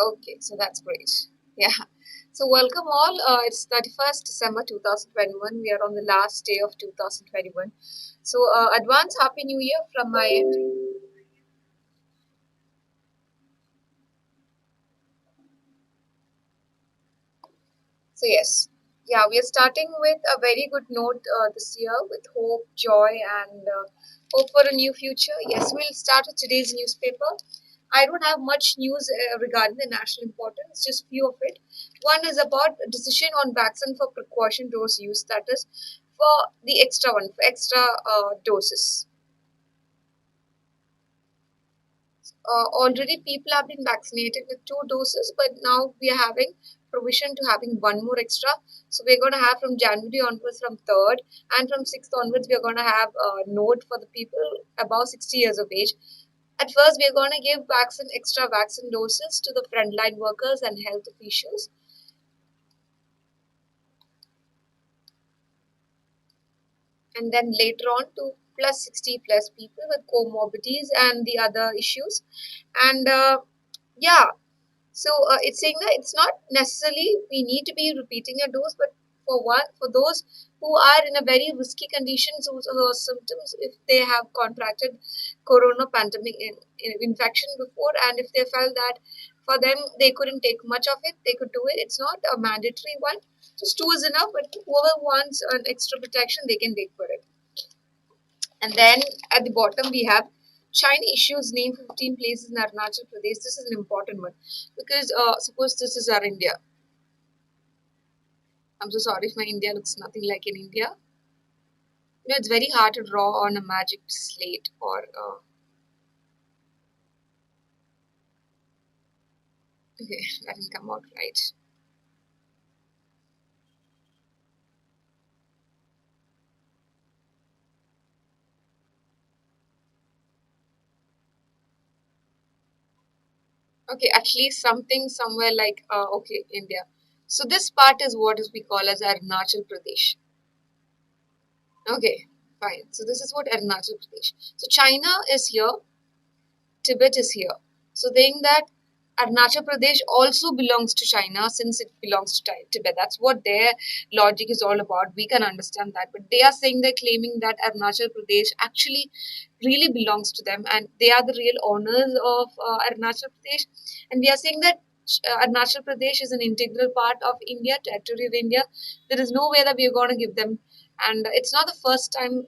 Okay, so that's great. Yeah. So welcome all. It's 31st December 2021. We are on the last day of 2021. So advance Happy New Year from my end. So yes, yeah, we are starting with a very good note this year with hope, joy, and hope for a new future. Yes, we'll start with today's newspaper. I don't have much news regarding the national importance, just few of it. One is about a decision on vaccine for precaution dose use, that is for the extra one, for extra doses. Already people have been vaccinated with two doses, but now we are having provision to having one more extra. So we're going to have from January onwards, from 3rd, and from 6th onwards, we're going to have a note for the people above 60 years of age. At first, we're going to give extra vaccine doses to the frontline workers and health officials. And then later on to plus 60 plus people with comorbidities and the other issues. And yeah, so it's saying that it's not necessarily we need to be repeating a dose, but for those who are in a very risky conditions, whose symptoms, if they have contracted corona pandemic infection before, and if they felt that for them they couldn't take much of it, they could do it. It's not a mandatory one. Just two is enough, but whoever wants an extra protection, they can take for it. And then at the bottom we have China issues name 15 places in Arunachal Pradesh. This is an important one because suppose this is our India. I'm so sorry if my India looks nothing like in India. It's very hard to draw on a magic slate or okay, that didn't come out right. Okay, at least something somewhere like okay, India. So this part is what is we call as Arunachal Pradesh. Okay, fine. So this is what Arunachal Pradesh. So China is here, Tibet is here. So saying that Arunachal Pradesh also belongs to China since it belongs to Tibet. That's what their logic is all about. We can understand that. But they are saying they're claiming that Arunachal Pradesh actually really belongs to them and they are the real owners of Arunachal Pradesh. And we are saying that Arunachal Pradesh is an integral part of India, territory of India. There is no way that we are going to give them. And it's not the first time.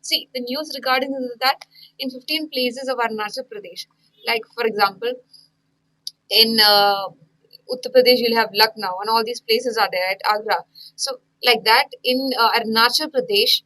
See, the news regarding this is that in 15 places of Arunachal Pradesh, like for example, in Uttar Pradesh, you'll have Lucknow, and all these places are there at Agra. So, like that, in Arunachal Pradesh,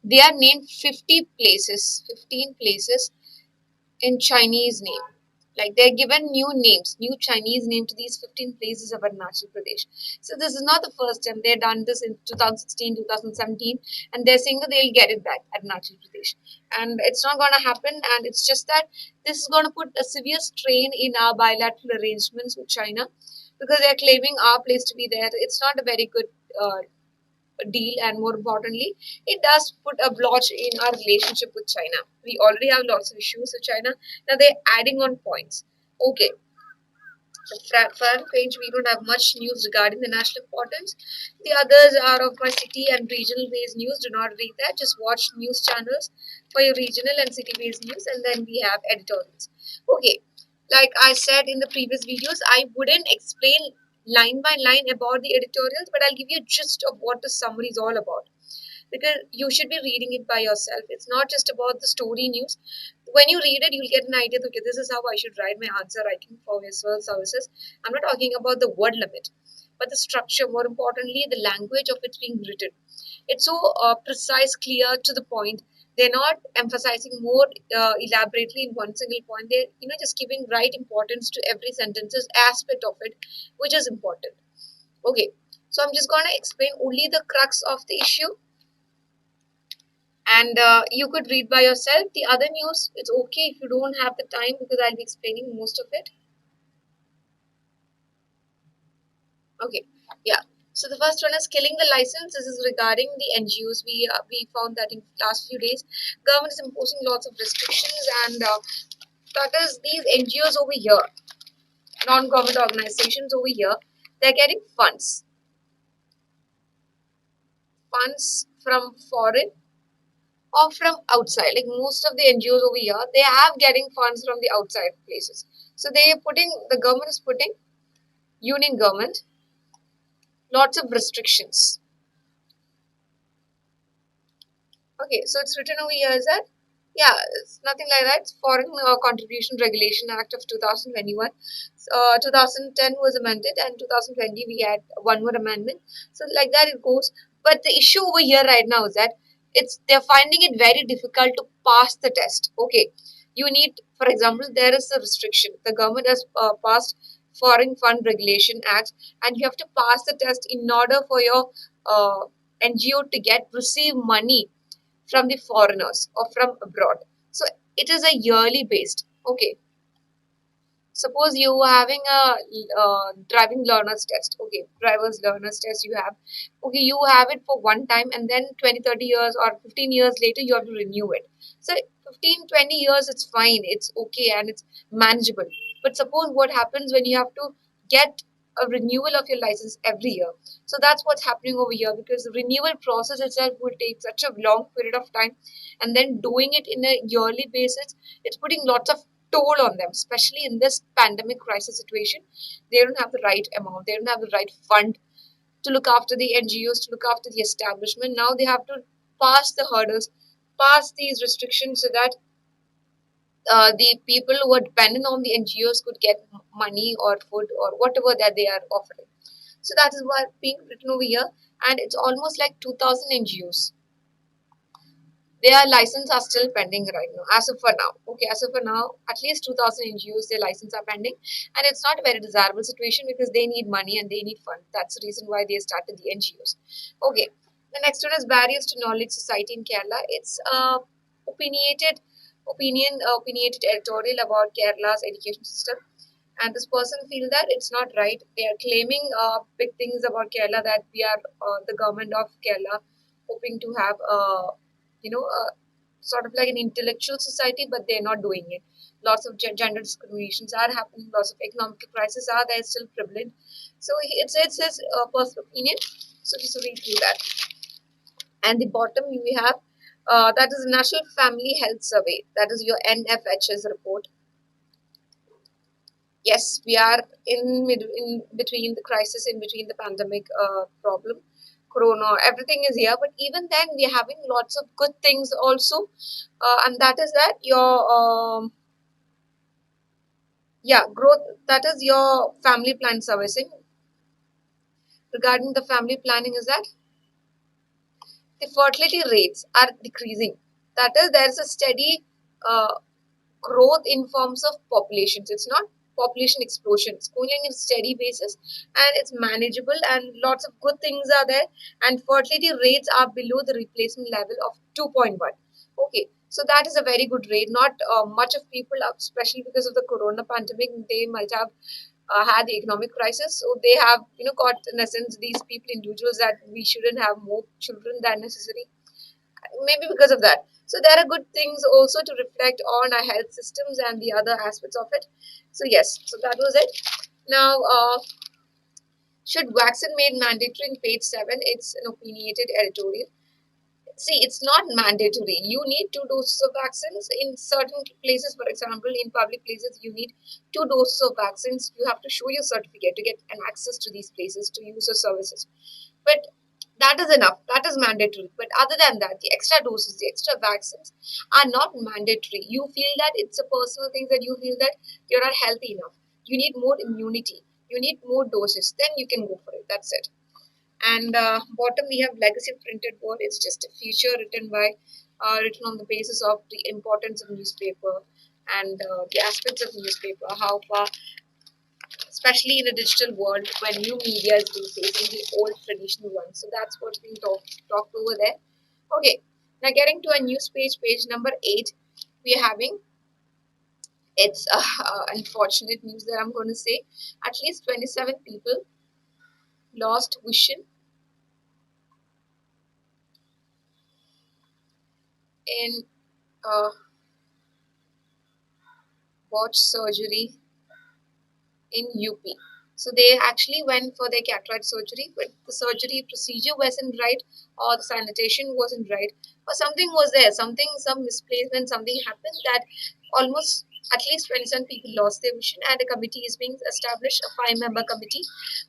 they are named 50 places, 15 places in Chinese name. Like they're given new names, new Chinese name to these 15 places of Arunachal Pradesh. So this is not the first time. They've done this in 2016, 2017, and they're saying that they'll get it back, Arunachal Pradesh. And it's not going to happen. And it's just that this is going to put a severe strain in our bilateral arrangements with China because they're claiming our place to be there. It's not a very good deal, and more importantly, it does put a blotch in our relationship with China. We already have lots of issues with China. Now they're adding on points. Okay, the front page we don't have much news regarding the national importance. The others are of my city and regional based news. Do not read that. Just watch news channels for your regional and city based news, and then we have editorials. Okay, like I said in the previous videos, I wouldn't explain line by line about the editorials, but I'll give you a gist of what the summary is all about because you should be reading it by yourself. It's not just about the story news. When you read it, you'll get an idea. Okay, this is how I should write my answer writing for visual services. I'm not talking about the word limit, but the structure. More importantly, the language of it being written. It's so precise, clear, to the point. They're not emphasizing more elaborately in one single point. They're just giving right importance to every sentences aspect of it, which is important. Okay, so I'm just gonna explain only the crux of the issue and you could read by yourself. The other news, it's okay if you don't have the time because I'll be explaining most of it. Okay, yeah. So the first one is killing the license. This is regarding the NGOs. We found that in last few days, government is imposing lots of restrictions, and that is these NGOs over here. non-government organizations over here, they're getting funds from foreign or from outside. Like most of the NGOs over here, they have getting funds from the outside places. So the government is putting, union government, lots of restrictions. Okay, so it's written over here is that, yeah, it's nothing like that. It's Foreign Contribution Regulation Act of 2021. 2010 was amended, and 2020 we had one more amendment. So like that it goes. But the issue over here right now is that they're finding it very difficult to pass the test. Okay, you need, for example, there is a restriction. The government has passed Foreign Fund Regulation Act, and you have to pass the test in order for your NGO to receive money from the foreigners or from abroad. So it is a yearly based. Okay, suppose you are having a driving learners test. Okay, driver's learners test you have. Okay, you have it for one time, and then 20, 30 years or 15 years later you have to renew it. So 15, 20 years, it's fine, it's okay, and it's manageable. But suppose what happens when you have to get a renewal of your license every year. So that's what's happening over here, because the renewal process itself will take such a long period of time, and then doing it in a yearly basis, it's putting lots of toll on them, especially in this pandemic crisis situation. They don't have the right amount, they don't have the right fund to look after the NGOs, to look after the establishment. Now they have to pass the hurdles, pass these restrictions, so that the people who are dependent on the NGOs could get money or food or whatever that they are offering. So that is what being written over here, and it's almost like 2,000 NGOs. Their license are still pending right now, as of for now. Okay, as of for now, at least 2,000 NGOs, their license are pending, and it's not a very desirable situation because they need money and they need funds. That's the reason why they started the NGOs. Okay, the next one is barriers to knowledge society in Kerala. It's opinionated editorial about Kerala's education system, and this person feels that it's not right. They are claiming big things about Kerala, that we are the government of Kerala hoping to have sort of like an intellectual society, but they're not doing it. Lots of gender discriminations are happening. Lots of economic crises are there, still prevalent. So it's his personal opinion. So just read through that. And the bottom we have that is National Family Health Survey. That is your NFHS report. Yes, we are in between the crisis, in between the pandemic problem, corona, everything is here. But even then, we are having lots of good things also, and that is that your growth. That is your family plan servicing. Regarding the family planning, is that the fertility rates are decreasing. That is, there is a steady uh, growth in forms of populations. It's not population explosion. It's going in a steady basis, and it's manageable, and lots of good things are there. And fertility rates are below the replacement level of 2.1. Okay, so that is a very good rate. Not much of people, especially because of the corona pandemic, they might have had the economic crisis. So they have, got in essence these people, individuals, that we shouldn't have more children than necessary, maybe because of that. So there are good things also to reflect on our health systems and the other aspects of it. So yes, so that was it. Now, should vaccine made mandatory in page 7? It's an opinionated editorial. See, it's not mandatory. You need 2 doses of vaccines in certain places. For example, in public places, you need 2 doses of vaccines. You have to show your certificate to get an access to these places to use your services. But that is enough. That is mandatory. But other than that, the extra doses, the extra vaccines are not mandatory. You feel that it's a personal thing, that you feel that you're not healthy enough. You need more immunity. You need more doses. Then you can go for it. That's it. And bottom we have legacy printed word. It's just a feature written on the basis of the importance of newspaper and the aspects of newspaper, how far, especially in a digital world when new media is replacing the old traditional ones. So that's what's being talked over there. Okay, now getting to a news page, page number 8, we are having, it's unfortunate news that I'm going to say. At least 27 people lost vision in uh, botched surgery in UP. So they actually went for their cataract surgery, but the surgery procedure wasn't right, or the sanitation wasn't right, or something was there, some misplacement, something happened that almost at least 27 people lost their vision, and a committee is being established, a five-member committee,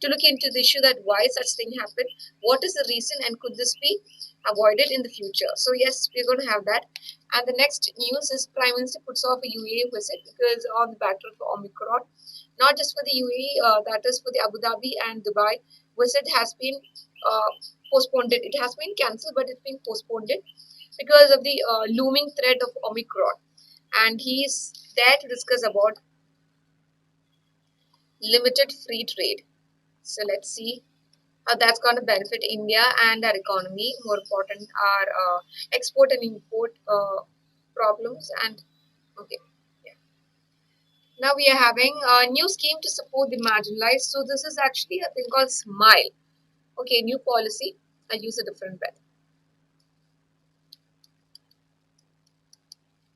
to look into the issue that why such thing happened, what is the reason, and could this be avoided in the future. So yes, we're going to have that. And the next news is Prime Minister puts off a UAE visit because on the battle for Omicron, not just for the UAE, that is for the Abu Dhabi and Dubai visit has been postponed. It has been cancelled, but it's been postponed because of the looming threat of Omicron. And he's there to discuss about limited free trade. So let's see how that's going to benefit India and our economy. More important are export and import problems. And okay, yeah. Now we are having a new scheme to support the marginalized. So this is actually a thing called Smile. Okay, new policy. I use a different pen.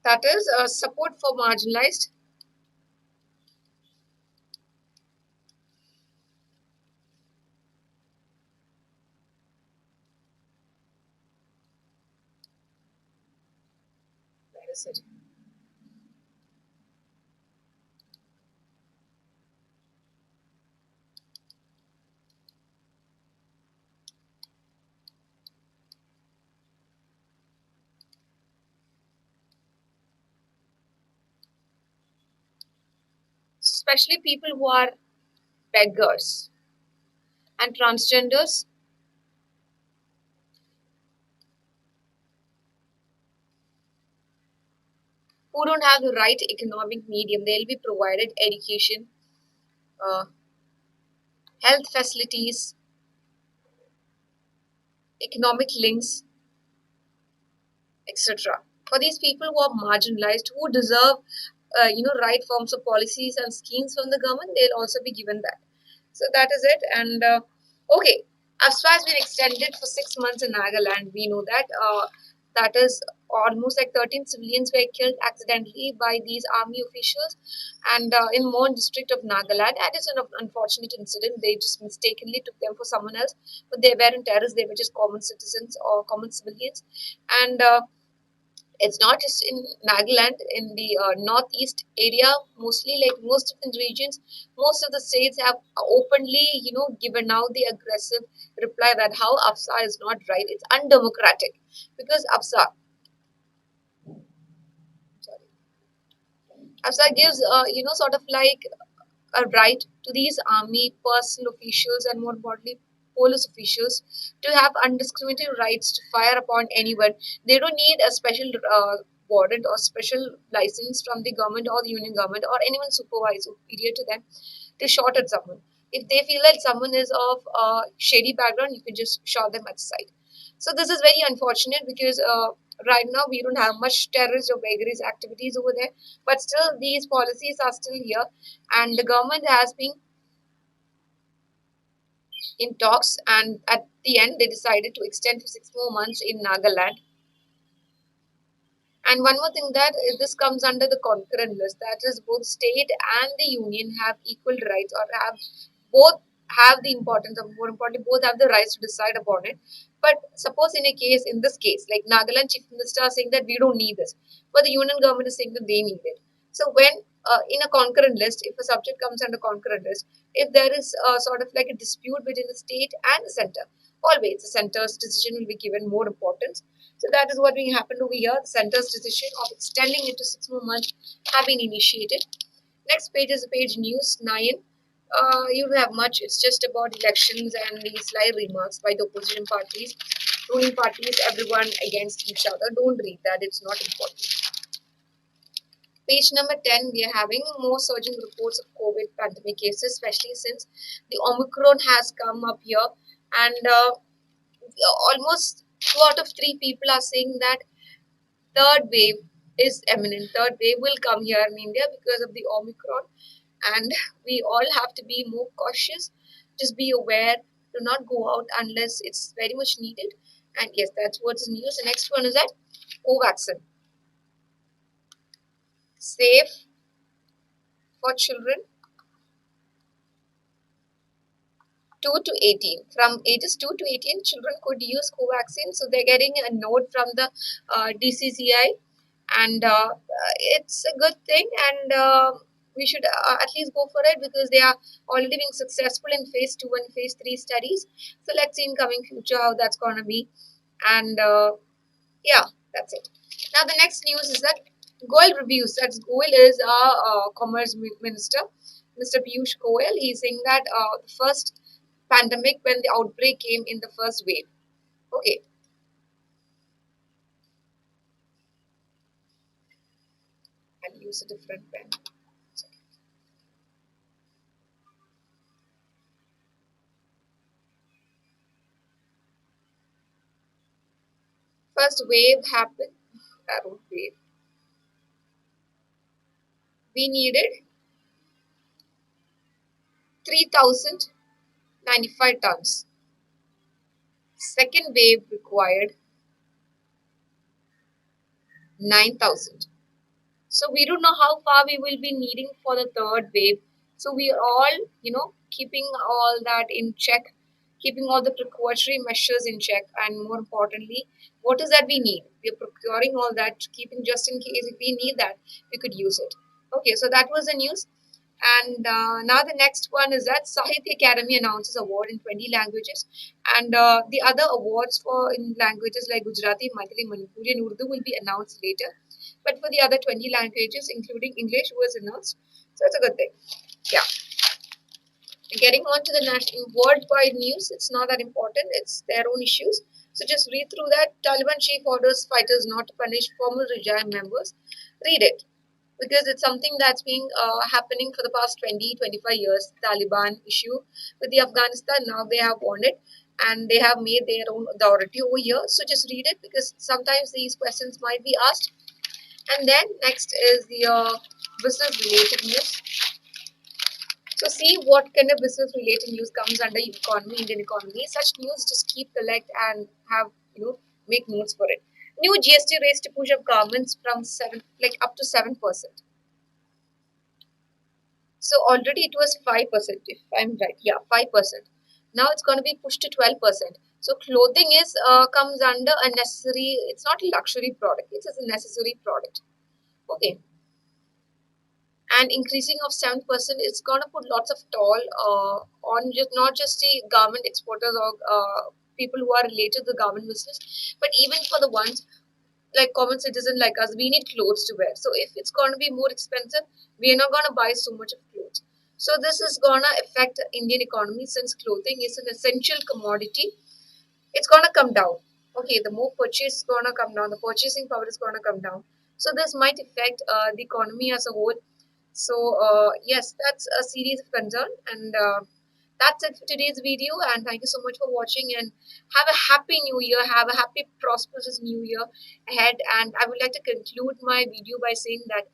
That is support for marginalized. Where is it? Especially people who are beggars and transgenders who don't have the right economic medium. They'll be provided education, uh, health facilities, economic links, etc. For these people who are marginalized, who deserve right forms of policies and schemes from the government, they'll also be given that. So that is it. And okay, AFSPA has been extended for 6 months in Nagaland. We know that. That is almost like 13 civilians were killed accidentally by these army officials, and in Mon district of Nagaland. That is an unfortunate incident. They just mistakenly took them for someone else, but they weren't terrorists. They were just common citizens or common civilians, and it's not just in Nagaland, in the northeast area, mostly like most of the regions, most of the states have openly, given out the aggressive reply that how AFSA is not right. It's undemocratic because sorry, AFSA gives, sort of like a right to these army personal officials and more importantly police officials to have undiscriminated rights to fire upon anyone. They don't need a special warrant or special license from the government or the union government or anyone supervisor superior to them to shot at someone. If they feel that someone is of a shady background, you can just shot them at sight. So this is very unfortunate because right now we don't have much terrorist or vagaries activities over there, but still these policies are still here, and the government has been in talks, and at the end they decided to extend for 6 more months in Nagaland. And one more thing that this comes under the concurrent list, that is both state and the union have equal rights or have both have the importance of more importantly both have the rights to decide upon it. But suppose in a case in this case like Nagaland chief minister are saying that we don't need this, but the union government is saying that they need it. So when in a concurrent list, if a subject comes under concurrent list, if there is sort of like a dispute between the state and the center, always the center's decision will be given more importance. So that is what will happen over here. The center's decision of extending it to 6 more months have been initiated. Next page is page news 9. You don't have much. It's just about elections and the sly remarks by the opposition parties, ruling parties, everyone against each other. Don't read that. It's not important. Page number 10, we are having more surging reports of COVID pandemic cases, especially since the Omicron has come up here. And almost 2 out of 3 people are saying that third wave is imminent. Third wave will come here in India because of the Omicron, and we all have to be more cautious. Just be aware. Do not go out unless it's very much needed. And yes, that's what's news. The next one is that Covaxin, safe for children. 2 to 18. From ages 2 to 18, children could use Covaxin. So they're getting a note from the DCCI, and it's a good thing. And we should at least go for it because they are already being successful in phase 2 and phase 3 studies. So let's see in coming future how that's going to be. And yeah, that's it. Now the next news is that Goel reviews. That's Goel is our commerce minister, Mr. Piyush Goel. He's saying that the first pandemic when the outbreak came in the first wave. Okay, I'll use a different pen. First wave happened. Wave. We needed 3,095 tons. Second wave required 9,000. So we don't know how far we will be needing for the third wave. So we are all, keeping all that in check, keeping all the precautionary measures in check, and more importantly, what is that we need? We are procuring all that, keeping just in case if we need that, we could use it. Okay, so that was the news. And now the next one is that Sahitya Academy announces award in 20 languages, and the other awards for in languages like Gujarati, Maithili, Manipuri, and Urdu will be announced later. But for the other 20 languages, including English, was announced. So it's a good thing. Yeah. Getting on to the national worldwide news, it's not that important. It's their own issues. So just read through that. Taliban chief orders fighters not to punish former regime members. Read it because it's something that's been happening for the past 20, 25 years. Taliban issue with the Afghanistan, now they have won it and they have made their own authority over here. So just read it because sometimes these questions might be asked. And then next is the business related news. So see what kind of business related news comes under economy, Indian economy. Such news just keep collect and have make notes for it. New GST rates to push up governments from 7 like up to 7%. So already it was 5%, if I'm right. Yeah, 5%. Now it's going to be pushed to 12%. So clothing is comes under a necessary. It's not a luxury product. It's a necessary product. Okay, and increasing of 7% is going to put lots of toll on just not just the garment exporters or people who are related to the garment business, but even for the ones like common citizen like us, we need clothes to wear. So if it's going to be more expensive, we are not going to buy so much of clothes. So this is going to affect the Indian economy since clothing is an essential commodity. It's going to come down. Okay, the more purchase is going to come down, the purchasing power is going to come down. So this might affect the economy as a whole. So yes, that's a serious concern, and that's it for today's video. And thank you so much for watching. And have a happy New Year. Have a happy, prosperous New Year ahead. And I would like to conclude my video by saying that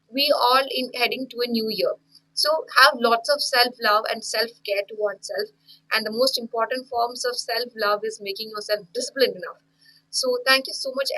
we all in heading to a new year. So have lots of self-love and self-care to oneself. And the most important forms of self-love is making yourself disciplined enough. So thank you so much,